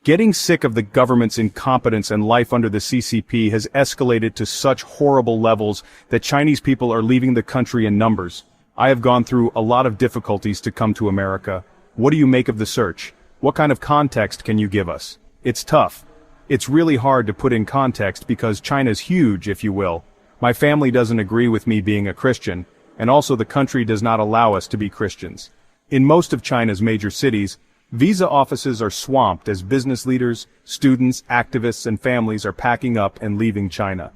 Getting sick of the government's incompetence and life under the CCP has escalated to such horrible levels that Chinese people are leaving the country in numbers. I have gone through a lot of difficulties to come to America. What do you make of the search? What kind of context can you give us? It's tough. It's really hard to put in context because China's huge, if you will. My family doesn't agree with me being a Christian, and also the country does not allow us to be Christians. In most of China's major cities, visa offices are swamped as business leaders, students, activists, and families are packing up and leaving China.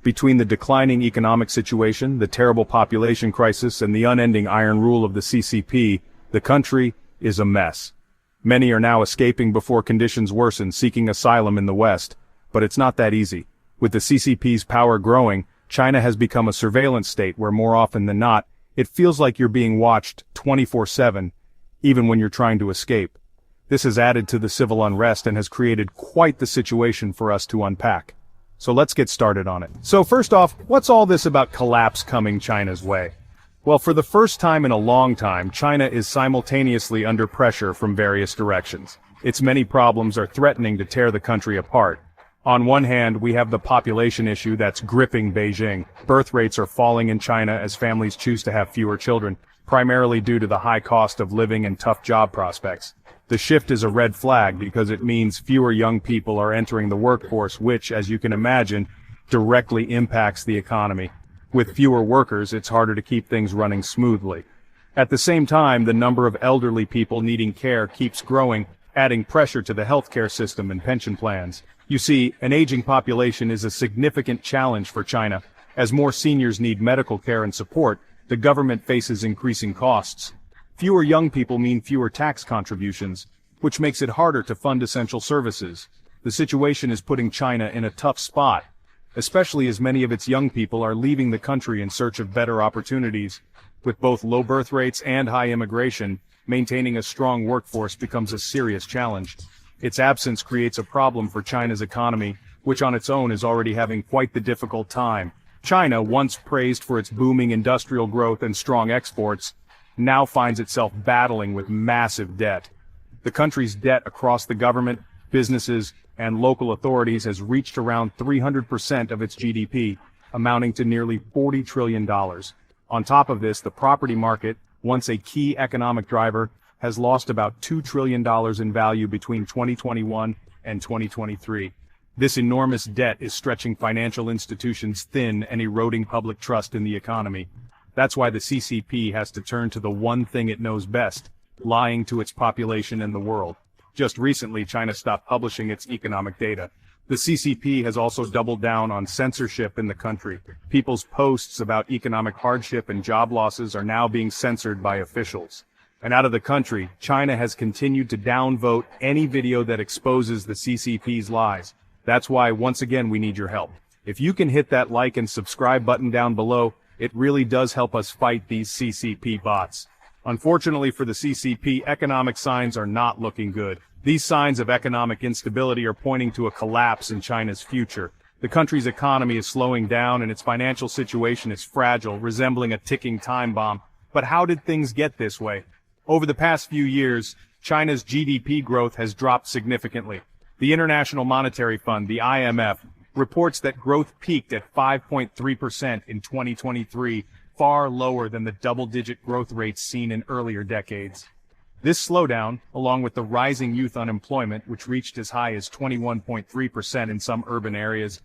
Between the declining economic situation, the terrible population crisis, and the unending iron rule of the CCP, the country is a mess. Many are now escaping before conditions worsen, seeking asylum in the West. But it's not that easy. With the CCP's power growing, China has become a surveillance state where more often than not, it feels like you're being watched 24/7, even when you're trying to escape. This has added to the civil unrest and has created quite the situation for us to unpack. So let's get started on it. So first off, what's all this about collapse coming China's way? Well, for the first time in a long time, China is simultaneously under pressure from various directions. Its many problems are threatening to tear the country apart. On one hand, we have the population issue that's gripping Beijing. Birth rates are falling in China as families choose to have fewer children, primarily due to the high cost of living and tough job prospects. The shift is a red flag because it means fewer young people are entering the workforce, which, as you can imagine, directly impacts the economy. With fewer workers, it's harder to keep things running smoothly. At the same time, the number of elderly people needing care keeps growing, adding pressure to the healthcare system and pension plans. You see, an aging population is a significant challenge for China. As more seniors need medical care and support, the government faces increasing costs. Fewer young people mean fewer tax contributions, which makes it harder to fund essential services. The situation is putting China in a tough spot, especially as many of its young people are leaving the country in search of better opportunities. With both low birth rates and high immigration, maintaining a strong workforce becomes a serious challenge. Its absence creates a problem for China's economy, which on its own is already having quite the difficult time. China, once praised for its booming industrial growth and strong exports, now finds itself battling with massive debt. The country's debt across the government, businesses, and local authorities has reached around 300% of its GDP, amounting to nearly $40 trillion. On top of this, the property market, once a key economic driver, has lost about $2 trillion in value between 2021 and 2023. This enormous debt is stretching financial institutions thin and eroding public trust in the economy. That's why the CCP has to turn to the one thing it knows best, lying to its population and the world. Just recently, China stopped publishing its economic data. The CCP has also doubled down on censorship in the country. People's posts about economic hardship and job losses are now being censored by officials. And out of the country, China has continued to downvote any video that exposes the CCP's lies. That's why, once again, we need your help. If you can hit that like and subscribe button down below, it really does help us fight these CCP bots. Unfortunately for the CCP, economic signs are not looking good. These signs of economic instability are pointing to a collapse in China's future. The country's economy is slowing down and its financial situation is fragile, resembling a ticking time bomb. But how did things get this way? Over the past few years, China's GDP growth has dropped significantly. The International Monetary Fund, the IMF, reports that growth peaked at 5.3% in 2023, far lower than the double-digit growth rates seen in earlier decades. This slowdown, along with the rising youth unemployment, which reached as high as 21.3% in some urban areas,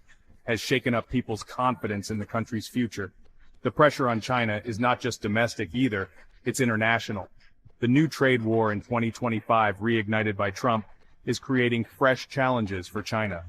has shaken up people's confidence in the country's future. The pressure on China is not just domestic either, it's international. The new trade war in 2025, reignited by Trump, is creating fresh challenges for China.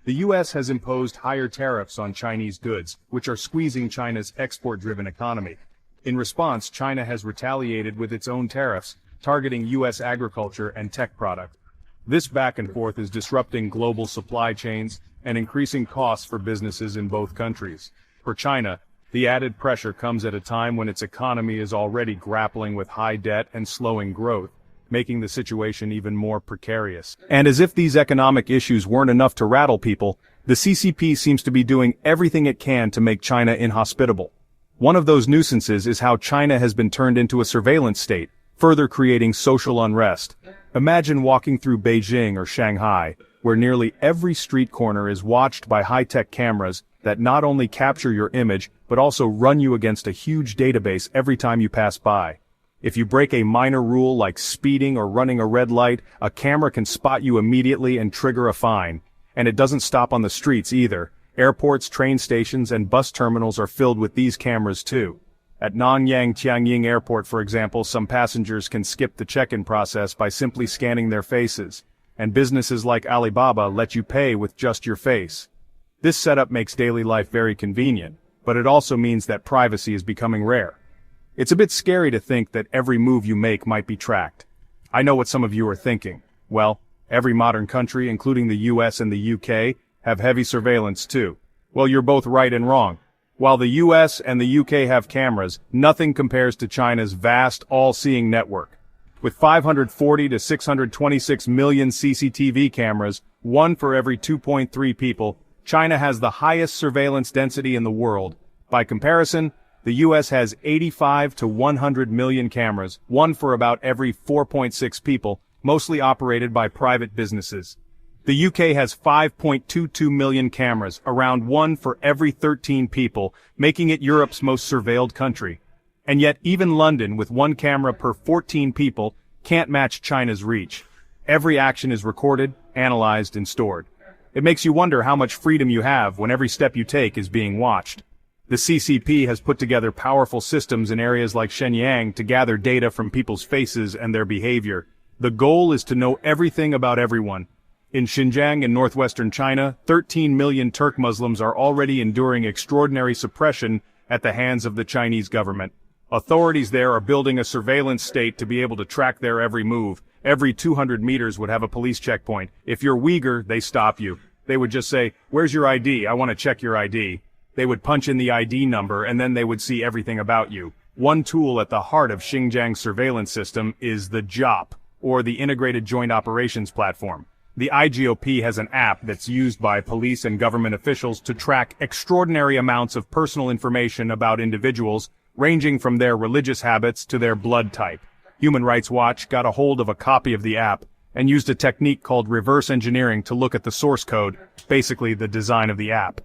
The U.S. has imposed higher tariffs on Chinese goods, which are squeezing China's export-driven economy. In response, China has retaliated with its own tariffs, targeting U.S. agriculture and tech products. This back and forth is disrupting global supply chains and increasing costs for businesses in both countries. For China, the added pressure comes at a time when its economy is already grappling with high debt and slowing growth, making the situation even more precarious. And as if these economic issues weren't enough to rattle people, the CCP seems to be doing everything it can to make China inhospitable. One of those nuisances is how China has been turned into a surveillance state, further creating social unrest. Imagine walking through Beijing or Shanghai, where nearly every street corner is watched by high-tech cameras that not only capture your image, but also run you against a huge database every time you pass by. If you break a minor rule like speeding or running a red light, a camera can spot you immediately and trigger a fine. And it doesn't stop on the streets either. Airports, train stations, and bus terminals are filled with these cameras too. At Nanyang Tianying Airport, for example, some passengers can skip the check-in process by simply scanning their faces. And businesses like Alibaba let you pay with just your face. This setup makes daily life very convenient, but it also means that privacy is becoming rare. It's a bit scary to think that every move you make might be tracked. I know what some of you are thinking. Well, every modern country, including the US and the UK, have heavy surveillance too. Well, you're both right and wrong. While the US and the UK have cameras, nothing compares to China's vast, all-seeing network. With 540 to 626 million CCTV cameras, one for every 2.3 people, China has the highest surveillance density in the world. By comparison, the US has 85 to 100 million cameras, one for about every 4.6 people, mostly operated by private businesses. The UK has 5.22 million cameras, around one for every 13 people, making it Europe's most surveilled country. And yet even London, with one camera per 14 people, can't match China's reach. Every action is recorded, analyzed, and stored. It makes you wonder how much freedom you have when every step you take is being watched. The CCP has put together powerful systems in areas like Shenyang to gather data from people's faces and their behavior. The goal is to know everything about everyone. In Xinjiang in northwestern China, 13 million Turk Muslims are already enduring extraordinary suppression at the hands of the Chinese government. Authorities there are building a surveillance state to be able to track their every move. Every 200 meters would have a police checkpoint. If you're Uyghur, they stop you. They would just say, "Where's your ID? I want to check your ID." They would punch in the ID number and then they would see everything about you. One tool at the heart of Xinjiang's surveillance system is the JOP, or the Integrated Joint Operations Platform. The IGOP has an app that's used by police and government officials to track extraordinary amounts of personal information about individuals, ranging from their religious habits to their blood type. Human Rights Watch got a hold of a copy of the app and used a technique called reverse engineering to look at the source code, basically the design of the app.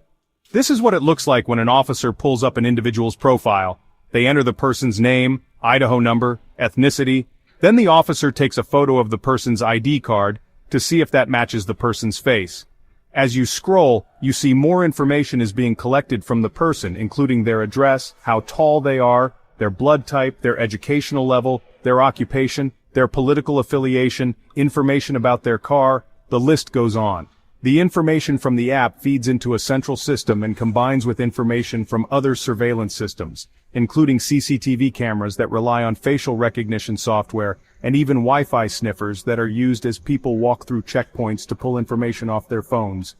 This is what it looks like when an officer pulls up an individual's profile. They enter the person's name, Idaho number, ethnicity, then the officer takes a photo of the person's ID card to see if that matches the person's face. As you scroll, you see more information is being collected from the person, including their address, how tall they are, their blood type, their educational level, their occupation, their political affiliation, information about their car, the list goes on. The information from the app feeds into a central system and combines with information from other surveillance systems, including CCTV cameras that rely on facial recognition software and even Wi-Fi sniffers that are used as people walk through checkpoints to pull information off their phones.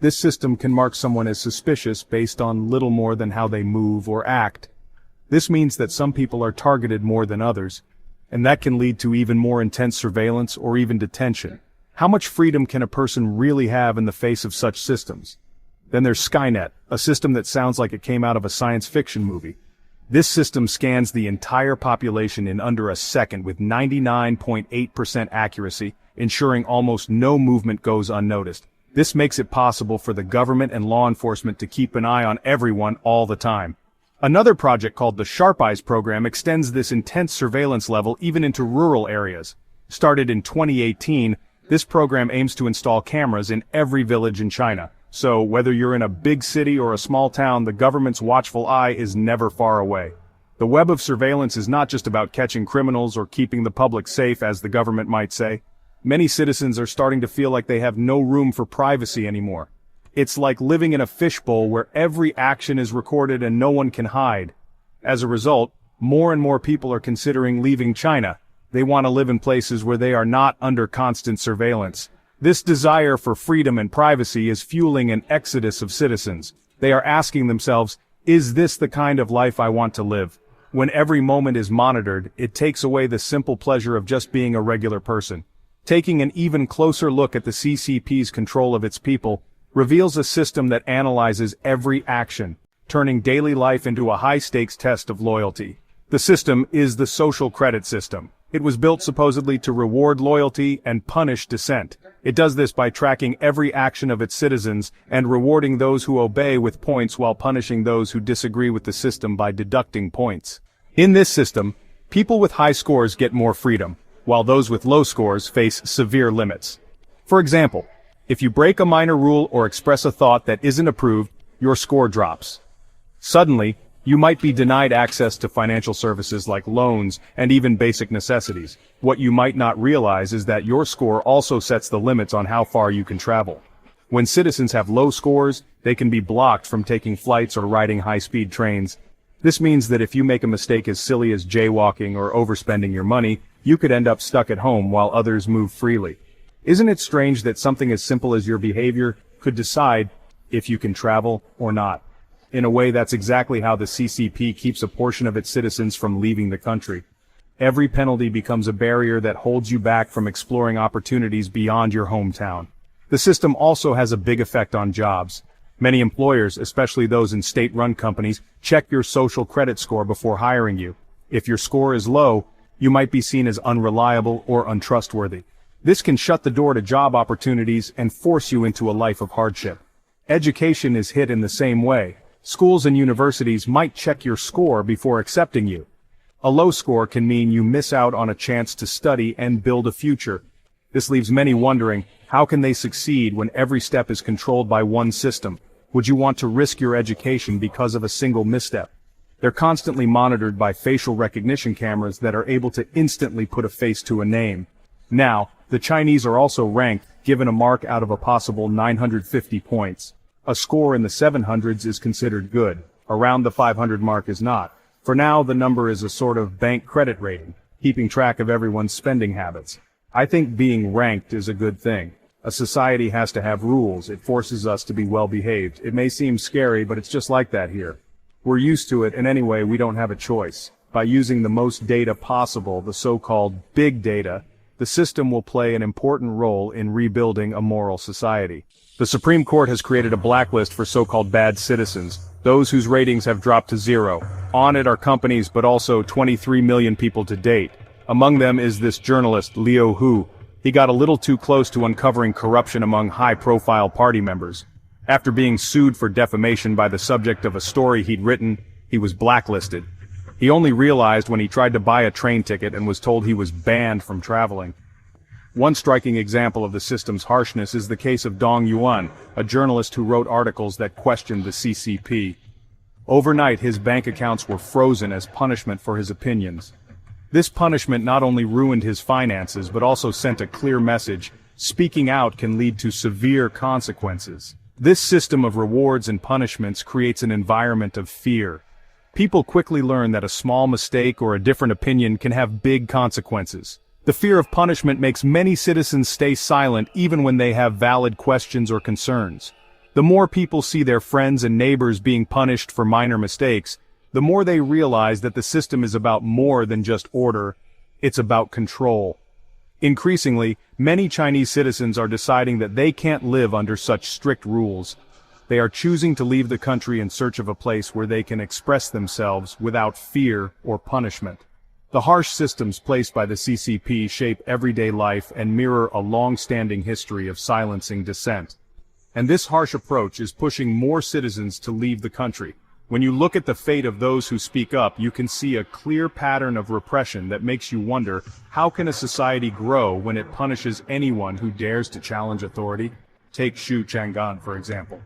This system can mark someone as suspicious based on little more than how they move or act. This means that some people are targeted more than others, and that can lead to even more intense surveillance or even detention. How much freedom can a person really have in the face of such systems? Then there's Skynet, a system that sounds like it came out of a science fiction movie. This system scans the entire population in under a second with 99.8% accuracy, ensuring almost no movement goes unnoticed. This makes it possible for the government and law enforcement to keep an eye on everyone all the time. Another project called the Sharp Eyes program extends this intense surveillance level even into rural areas. Started in 2018, this program aims to install cameras in every village in China. So whether you're in a big city or a small town, the government's watchful eye is never far away. The web of surveillance is not just about catching criminals or keeping the public safe, as the government might say. Many citizens are starting to feel like they have no room for privacy anymore. It's like living in a fishbowl where every action is recorded and no one can hide. As a result, more and more people are considering leaving China. They want to live in places where they are not under constant surveillance. This desire for freedom and privacy is fueling an exodus of citizens. They are asking themselves, is this the kind of life I want to live? When every moment is monitored, it takes away the simple pleasure of just being a regular person. Taking an even closer look at the CCP's control of its people reveals a system that analyzes every action, turning daily life into a high-stakes test of loyalty. The system is the social credit system. It was built supposedly to reward loyalty and punish dissent. It does this by tracking every action of its citizens and rewarding those who obey with points while punishing those who disagree with the system by deducting points. In this system, people with high scores get more freedom, while those with low scores face severe limits. For example, if you break a minor rule or express a thought that isn't approved, your score drops. Suddenly, you might be denied access to financial services like loans and even basic necessities. What you might not realize is that your score also sets the limits on how far you can travel. When citizens have low scores, they can be blocked from taking flights or riding high-speed trains. This means that if you make a mistake as silly as jaywalking or overspending your money, you could end up stuck at home while others move freely. Isn't it strange that something as simple as your behavior could decide if you can travel or not? In a way, that's exactly how the CCP keeps a portion of its citizens from leaving the country. Every penalty becomes a barrier that holds you back from exploring opportunities beyond your hometown. The system also has a big effect on jobs. Many employers, especially those in state-run companies, check your social credit score before hiring you. If your score is low, you might be seen as unreliable or untrustworthy. This can shut the door to job opportunities and force you into a life of hardship. Education is hit in the same way. Schools and universities might check your score before accepting you. A low score can mean you miss out on a chance to study and build a future. This leaves many wondering, how can they succeed when every step is controlled by one system? Would you want to risk your education because of a single misstep? They're constantly monitored by facial recognition cameras that are able to instantly put a face to a name. Now, the Chinese are also ranked, given a mark out of a possible 950 points. A score in the 700s is considered good. Around the 500 mark is not. For now, the number is a sort of bank credit rating, keeping track of everyone's spending habits. I think being ranked is a good thing. A society has to have rules. It forces us to be well behaved. It may seem scary, but it's just like that here. We're used to it, and anyway, we don't have a choice. By using the most data possible, the so-called big data, the system will play an important role in rebuilding a moral society. The Supreme Court has created a blacklist for so-called bad citizens, those whose ratings have dropped to zero. On it are companies, but also 23 million people to date. Among them is this journalist, Liu Hu. He got a little too close to uncovering corruption among high-profile party members. After being sued for defamation by the subject of a story he'd written, he was blacklisted. He only realized when he tried to buy a train ticket and was told he was banned from traveling. One striking example of the system's harshness is the case of Dong Yuan, a journalist who wrote articles that questioned the CCP. Overnight, his bank accounts were frozen as punishment for his opinions. This punishment not only ruined his finances but also sent a clear message: speaking out can lead to severe consequences. This system of rewards and punishments creates an environment of fear. People quickly learn that a small mistake or a different opinion can have big consequences. The fear of punishment makes many citizens stay silent even when they have valid questions or concerns. The more people see their friends and neighbors being punished for minor mistakes, the more they realize that the system is about more than just order, it's about control. Increasingly, many Chinese citizens are deciding that they can't live under such strict rules. They are choosing to leave the country in search of a place where they can express themselves without fear or punishment. The harsh systems placed by the CCP shape everyday life and mirror a long-standing history of silencing dissent. And this harsh approach is pushing more citizens to leave the country. When you look at the fate of those who speak up, you can see a clear pattern of repression that makes you wonder, how can a society grow when it punishes anyone who dares to challenge authority? Take Xu Chang'an, for example.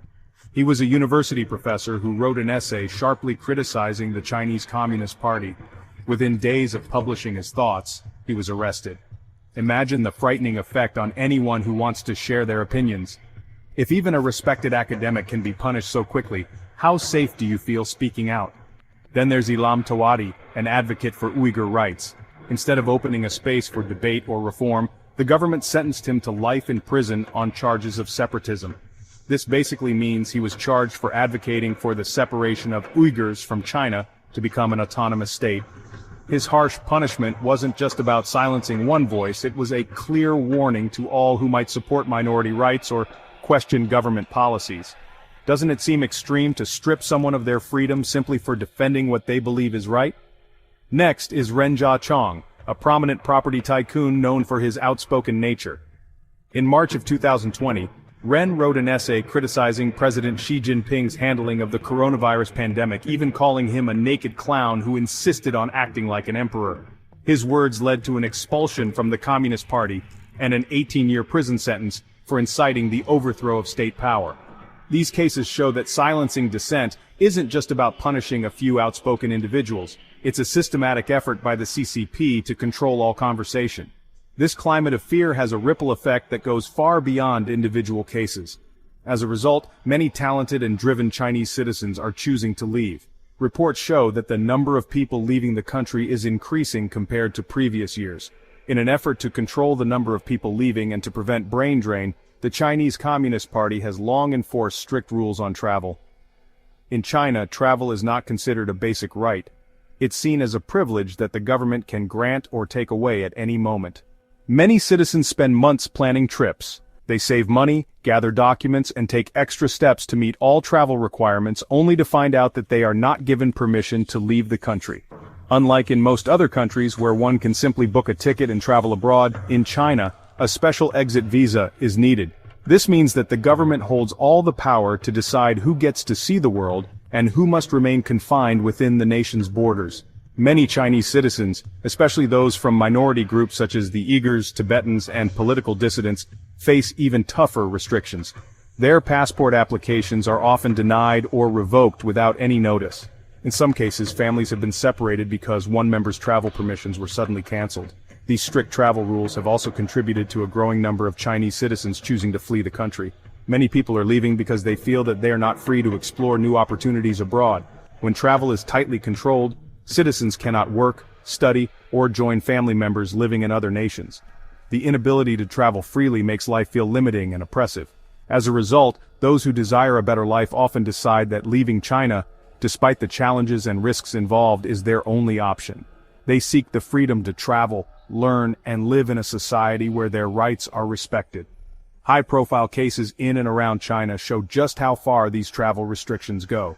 He was a university professor who wrote an essay sharply criticizing the Chinese Communist Party. Within days of publishing his thoughts, he was arrested. Imagine the frightening effect on anyone who wants to share their opinions. If even a respected academic can be punished so quickly, how safe do you feel speaking out? Then there's Ilham Tawadi, an advocate for Uyghur rights. Instead of opening a space for debate or reform, the government sentenced him to life in prison on charges of separatism. This basically means he was charged for advocating for the separation of Uyghurs from China to become an autonomous state. His harsh punishment wasn't just about silencing one voice, it was a clear warning to all who might support minority rights or question government policies. Doesn't it seem extreme to strip someone of their freedom simply for defending what they believe is right? Next is Ren Jiachong, a prominent property tycoon known for his outspoken nature. In March of 2020, Ren wrote an essay criticizing President Xi Jinping's handling of the coronavirus pandemic, even calling him a naked clown who insisted on acting like an emperor. His words led to an expulsion from the Communist Party and an 18-year prison sentence for inciting the overthrow of state power. These cases show that silencing dissent isn't just about punishing a few outspoken individuals. It's a systematic effort by the CCP to control all conversation. This climate of fear has a ripple effect that goes far beyond individual cases. As a result, many talented and driven Chinese citizens are choosing to leave. Reports show that the number of people leaving the country is increasing compared to previous years. In an effort to control the number of people leaving and to prevent brain drain, the Chinese Communist Party has long enforced strict rules on travel. In China, travel is not considered a basic right. It's seen as a privilege that the government can grant or take away at any moment. Many citizens spend months planning trips. They save money, gather documents, and take extra steps to meet all travel requirements only to find out that they are not given permission to leave the country. Unlike in most other countries where one can simply book a ticket and travel abroad, in China, a special exit visa is needed. This means that the government holds all the power to decide who gets to see the world and who must remain confined within the nation's borders. Many Chinese citizens, especially those from minority groups such as the Uyghurs, Tibetans, and political dissidents, face even tougher restrictions. Their passport applications are often denied or revoked without any notice. In some cases, families have been separated because one member's travel permissions were suddenly canceled. These strict travel rules have also contributed to a growing number of Chinese citizens choosing to flee the country. Many people are leaving because they feel that they are not free to explore new opportunities abroad. When travel is tightly controlled, citizens cannot work, study, or join family members living in other nations. The inability to travel freely makes life feel limiting and oppressive. As a result, those who desire a better life often decide that leaving China, despite the challenges and risks involved, is their only option. They seek the freedom to travel, learn, and live in a society where their rights are respected. High-profile cases in and around China show just how far these travel restrictions go.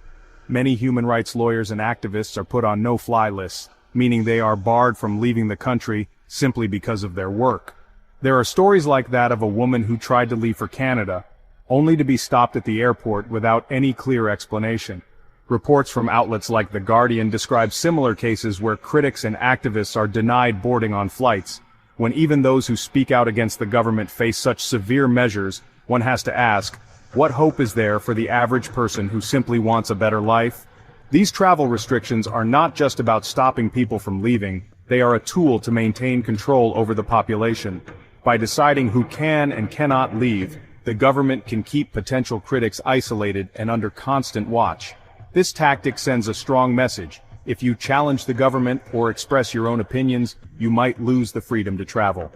Many human rights lawyers and activists are put on no-fly lists, meaning they are barred from leaving the country simply because of their work. There are stories like that of a woman who tried to leave for Canada, only to be stopped at the airport without any clear explanation. Reports from outlets like The Guardian describe similar cases where critics and activists are denied boarding on flights. When even those who speak out against the government face such severe measures, one has to ask, what hope is there for the average person who simply wants a better life? These travel restrictions are not just about stopping people from leaving, they are a tool to maintain control over the population. By deciding who can and cannot leave, the government can keep potential critics isolated and under constant watch. This tactic sends a strong message. If you challenge the government or express your own opinions, you might lose the freedom to travel.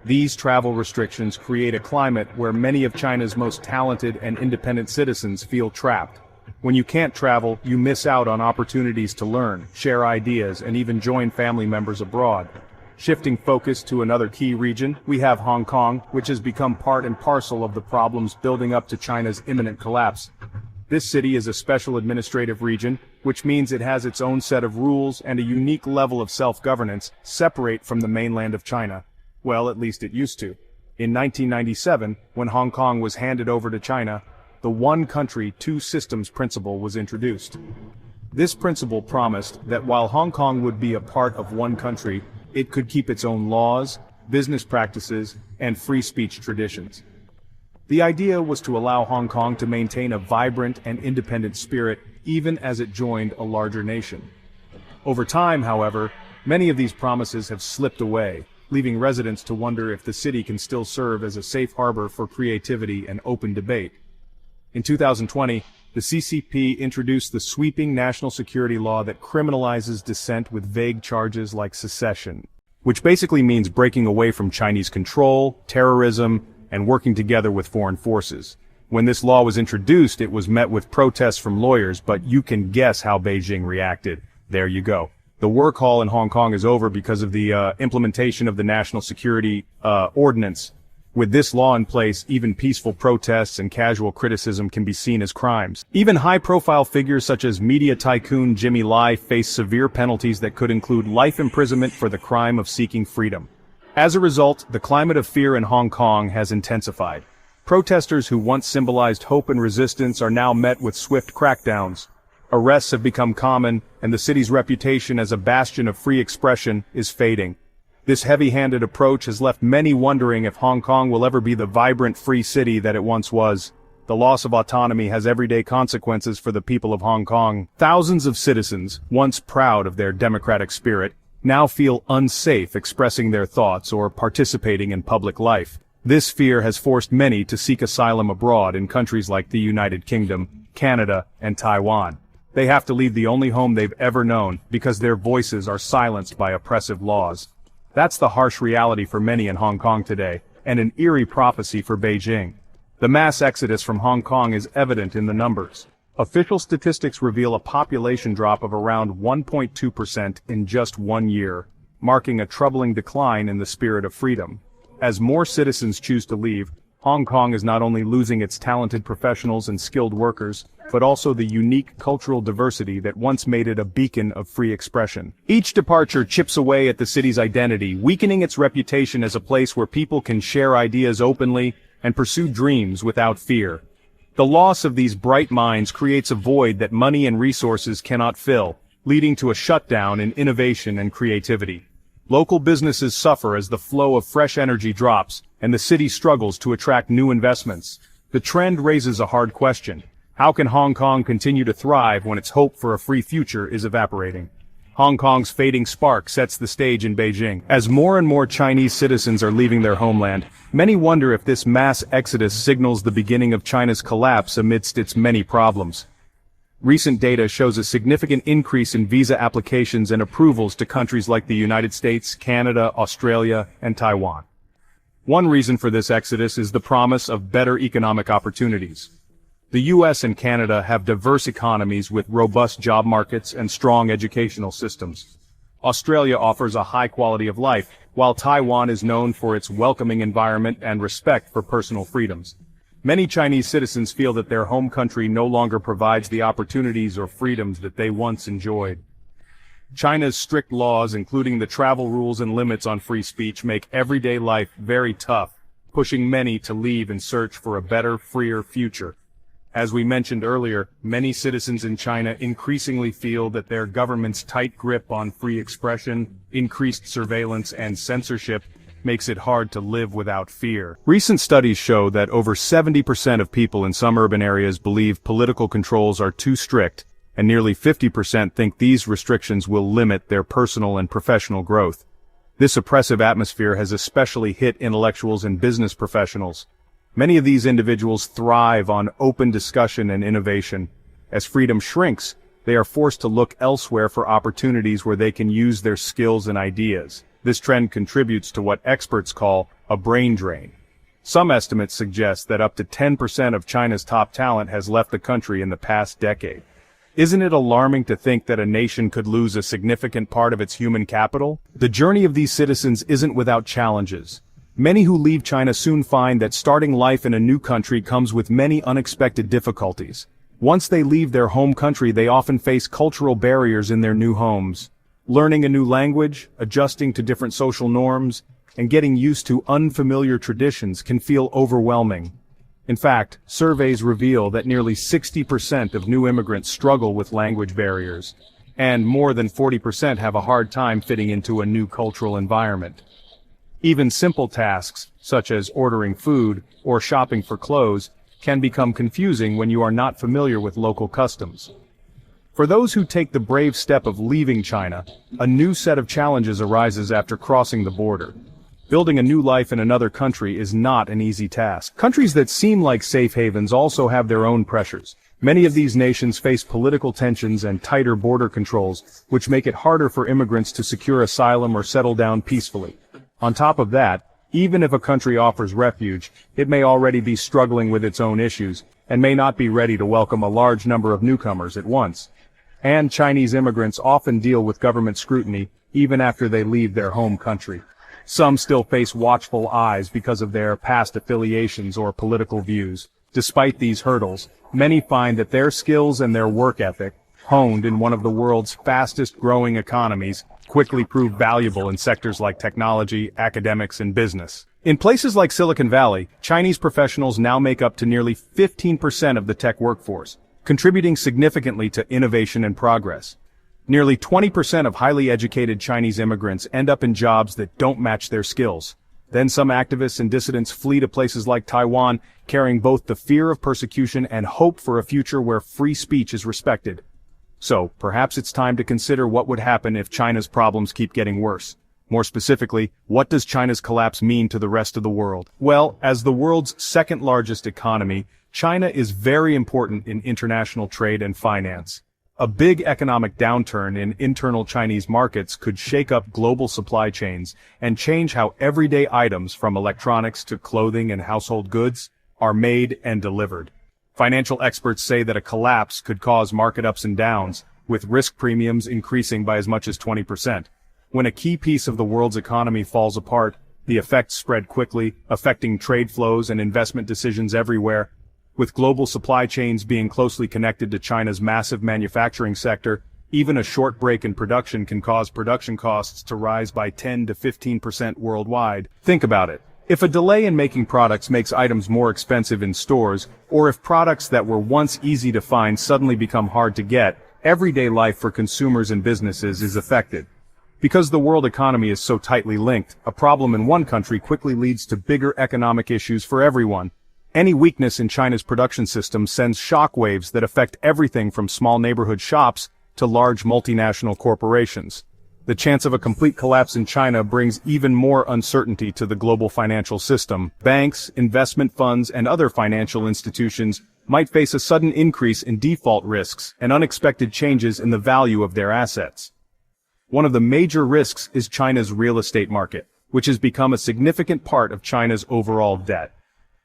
These travel restrictions create a climate where many of China's most talented and independent citizens feel trapped. When you can't travel, you miss out on opportunities to learn, share ideas, and even join family members abroad. Shifting focus to another key region, we have Hong Kong, which has become part and parcel of the problems building up to China's imminent collapse. This city is a special administrative region, which means it has its own set of rules and a unique level of self-governance, separate from the mainland of China. Well, at least it used to. In 1997, when Hong Kong was handed over to China, the one country, two systems principle was introduced. This principle promised that while Hong Kong would be a part of one country, it could keep its own laws, business practices, and free speech traditions. The idea was to allow Hong Kong to maintain a vibrant and independent spirit even as it joined a larger nation. Over time, however, many of these promises have slipped away, leaving residents to wonder if the city can still serve as a safe harbor for creativity and open debate. In 2020, the CCP introduced the sweeping national security law that criminalizes dissent with vague charges like secession, which basically means breaking away from Chinese control, terrorism, and working together with foreign forces. When this law was introduced, it was met with protests from lawyers, but you can guess how Beijing reacted. There you go. The work hall in Hong Kong is over because of the implementation of the national security ordinance. With this law in place, even peaceful protests and casual criticism can be seen as crimes. Even high-profile figures such as media tycoon Jimmy Lai face severe penalties that could include life imprisonment for the crime of seeking freedom. As a result, the climate of fear in Hong Kong has intensified. Protesters who once symbolized hope and resistance are now met with swift crackdowns. Arrests have become common, and the city's reputation as a bastion of free expression is fading. This heavy-handed approach has left many wondering if Hong Kong will ever be the vibrant free city that it once was. The loss of autonomy has everyday consequences for the people of Hong Kong. Thousands of citizens, once proud of their democratic spirit, now feel unsafe expressing their thoughts or participating in public life. This fear has forced many to seek asylum abroad in countries like the United Kingdom, Canada, and Taiwan. They have to leave the only home they've ever known because their voices are silenced by oppressive laws. That's the harsh reality for many in Hong Kong today, and an eerie prophecy for Beijing. The mass exodus from Hong Kong is evident in the numbers. Official statistics reveal a population drop of around 1.2% in just 1 year, marking a troubling decline in the spirit of freedom. As more citizens choose to leave, Hong Kong is not only losing its talented professionals and skilled workers, but also the unique cultural diversity that once made it a beacon of free expression. Each departure chips away at the city's identity, weakening its reputation as a place where people can share ideas openly and pursue dreams without fear. The loss of these bright minds creates a void that money and resources cannot fill, leading to a shutdown in innovation and creativity. Local businesses suffer as the flow of fresh energy drops, and the city struggles to attract new investments. The trend raises a hard question. How can Hong Kong continue to thrive when its hope for a free future is evaporating? Hong Kong's fading spark sets the stage in Beijing. As more and more Chinese citizens are leaving their homeland, many wonder if this mass exodus signals the beginning of China's collapse amidst its many problems. Recent data shows a significant increase in visa applications and approvals to countries like the United States, Canada, Australia, and Taiwan. One reason for this exodus is the promise of better economic opportunities. The US and Canada have diverse economies with robust job markets and strong educational systems. Australia offers a high quality of life, while Taiwan is known for its welcoming environment and respect for personal freedoms. Many Chinese citizens feel that their home country no longer provides the opportunities or freedoms that they once enjoyed. China's strict laws, including the travel rules and limits on free speech, make everyday life very tough, pushing many to leave in search for a better, freer future. As we mentioned earlier, many citizens in China increasingly feel that their government's tight grip on free expression, increased surveillance, and censorship makes it hard to live without fear. Recent studies show that over 70% of people in some urban areas believe political controls are too strict, and nearly 50% think these restrictions will limit their personal and professional growth. This oppressive atmosphere has especially hit intellectuals and business professionals. Many of these individuals thrive on open discussion and innovation. As freedom shrinks, they are forced to look elsewhere for opportunities where they can use their skills and ideas. This trend contributes to what experts call a brain drain. Some estimates suggest that up to 10% of China's top talent has left the country in the past decade. Isn't it alarming to think that a nation could lose a significant part of its human capital? The journey of these citizens isn't without challenges. Many who leave China soon find that starting life in a new country comes with many unexpected difficulties. Once they leave their home country, they often face cultural barriers in their new homes. Learning a new language, adjusting to different social norms, and getting used to unfamiliar traditions can feel overwhelming. In fact, surveys reveal that nearly 60% of new immigrants struggle with language barriers, and more than 40% have a hard time fitting into a new cultural environment. Even simple tasks, such as ordering food or shopping for clothes, can become confusing when you are not familiar with local customs. For those who take the brave step of leaving China, a new set of challenges arises after crossing the border. Building a new life in another country is not an easy task. Countries that seem like safe havens also have their own pressures. Many of these nations face political tensions and tighter border controls, which make it harder for immigrants to secure asylum or settle down peacefully. On top of that, even if a country offers refuge, it may already be struggling with its own issues, and may not be ready to welcome a large number of newcomers at once. And Chinese immigrants often deal with government scrutiny, even after they leave their home country. Some still face watchful eyes because of their past affiliations or political views. Despite these hurdles, many find that their skills and their work ethic, honed in one of the world's fastest-growing economies, quickly prove valuable in sectors like technology, academics, and business. In places like Silicon Valley, Chinese professionals now make up to nearly 15% of the tech workforce, contributing significantly to innovation and progress. Nearly 20% of highly educated Chinese immigrants end up in jobs that don't match their skills. Then some activists and dissidents flee to places like Taiwan, carrying both the fear of persecution and hope for a future where free speech is respected. So, perhaps it's time to consider what would happen if China's problems keep getting worse. More specifically, what does China's collapse mean to the rest of the world? Well, as the world's second-largest economy, China is very important in international trade and finance. A big economic downturn in internal Chinese markets could shake up global supply chains and change how everyday items from electronics to clothing and household goods are made and delivered. Financial experts say that a collapse could cause market ups and downs, with risk premiums increasing by as much as 20%. When a key piece of the world's economy falls apart, the effects spread quickly, affecting trade flows and investment decisions everywhere. With global supply chains being closely connected to China's massive manufacturing sector, even a short break in production can cause production costs to rise by 10 to 15% worldwide. Think about it. If a delay in making products makes items more expensive in stores, or if products that were once easy to find suddenly become hard to get, everyday life for consumers and businesses is affected. Because the world economy is so tightly linked, a problem in one country quickly leads to bigger economic issues for everyone. Any weakness in China's production system sends shockwaves that affect everything from small neighborhood shops to large multinational corporations. The chance of a complete collapse in China brings even more uncertainty to the global financial system. Banks, investment funds, and other financial institutions might face a sudden increase in default risks and unexpected changes in the value of their assets. One of the major risks is China's real estate market, which has become a significant part of China's overall debt.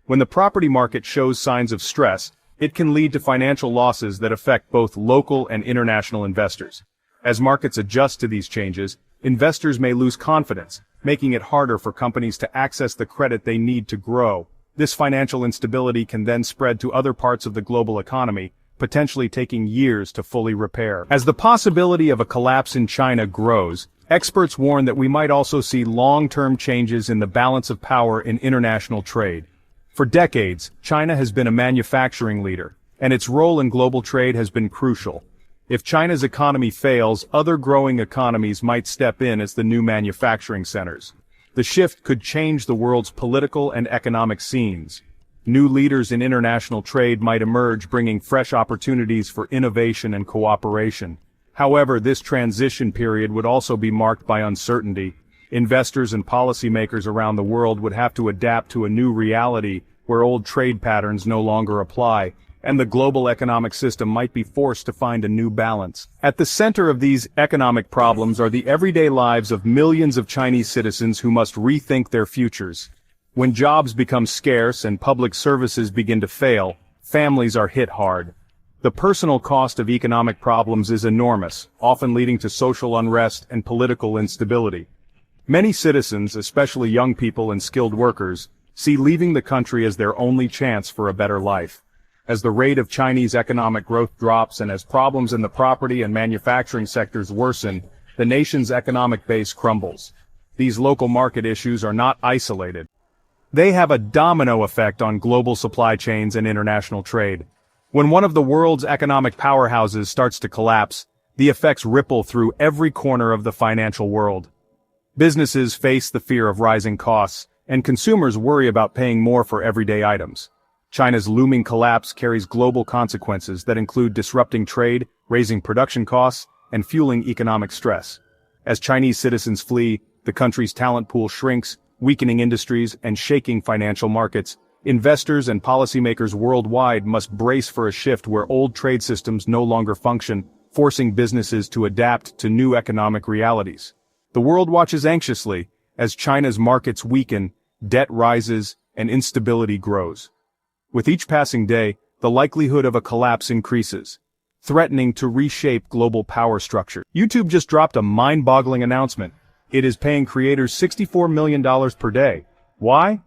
When the property market shows signs of stress, it can lead to financial losses that affect both local and international investors. As markets adjust to these changes, investors may lose confidence, making it harder for companies to access the credit they need to grow. This financial instability can then spread to other parts of the global economy, potentially taking years to fully repair. As the possibility of a collapse in China grows, experts warn that we might also see long-term changes in the balance of power in international trade. For decades, China has been a manufacturing leader, and its role in global trade has been crucial. If China's economy fails, other growing economies might step in as the new manufacturing centers. The shift could change the world's political and economic scenes. New leaders in international trade might emerge, bringing fresh opportunities for innovation and cooperation. However, this transition period would also be marked by uncertainty. Investors and policymakers around the world would have to adapt to a new reality where old trade patterns no longer apply, and the global economic system might be forced to find a new balance. At the center of these economic problems are the everyday lives of millions of Chinese citizens who must rethink their futures. When jobs become scarce and public services begin to fail, families are hit hard. The personal cost of economic problems is enormous, often leading to social unrest and political instability. Many citizens, especially young people and skilled workers, see leaving the country as their only chance for a better life. As the rate of Chinese economic growth drops and as problems in the property and manufacturing sectors worsen, the nation's economic base crumbles. These local market issues are not isolated. They have a domino effect on global supply chains and international trade. When one of the world's economic powerhouses starts to collapse, the effects ripple through every corner of the financial world. Businesses face the fear of rising costs, and consumers worry about paying more for everyday items. China's looming collapse carries global consequences that include disrupting trade, raising production costs, and fueling economic stress. As Chinese citizens flee, the country's talent pool shrinks, weakening industries and shaking financial markets. Investors and policymakers worldwide must brace for a shift where old trade systems no longer function, forcing businesses to adapt to new economic realities. The world watches anxiously as China's markets weaken, debt rises, and instability grows. With each passing day, the likelihood of a collapse increases, threatening to reshape global power structure. YouTube just dropped a mind-boggling announcement. It is paying creators $64 million per day. Why?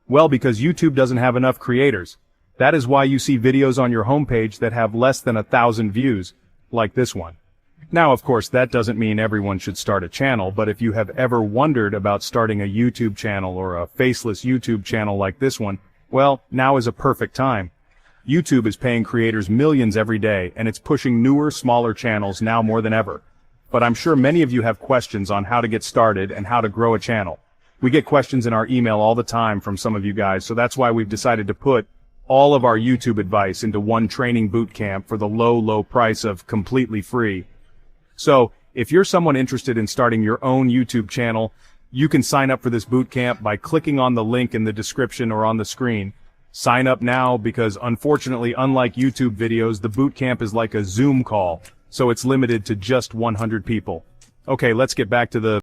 Well, because YouTube doesn't have enough creators. That is why you see videos on your homepage that have less than 1,000 views, like this one. Now, of course, that doesn't mean everyone should start a channel, but if you have ever wondered about starting a YouTube channel or a faceless YouTube channel like this one, well, now is a perfect time. YouTube is paying creators millions every day, and it's pushing newer, smaller channels now more than ever. But I'm sure many of you have questions on how to get started and how to grow a channel. We get questions in our email all the time from some of you guys, so that's why we've decided to put all of our YouTube advice into one training boot camp for the low price of completely free. So, if you're someone interested in starting your own YouTube channel, you can sign up for this boot camp by clicking on the link in the description or on the screen. Sign up now because unfortunately, unlike YouTube videos, the boot camp is like a Zoom call, so it's limited to just 100 people. Okay, let's get back to the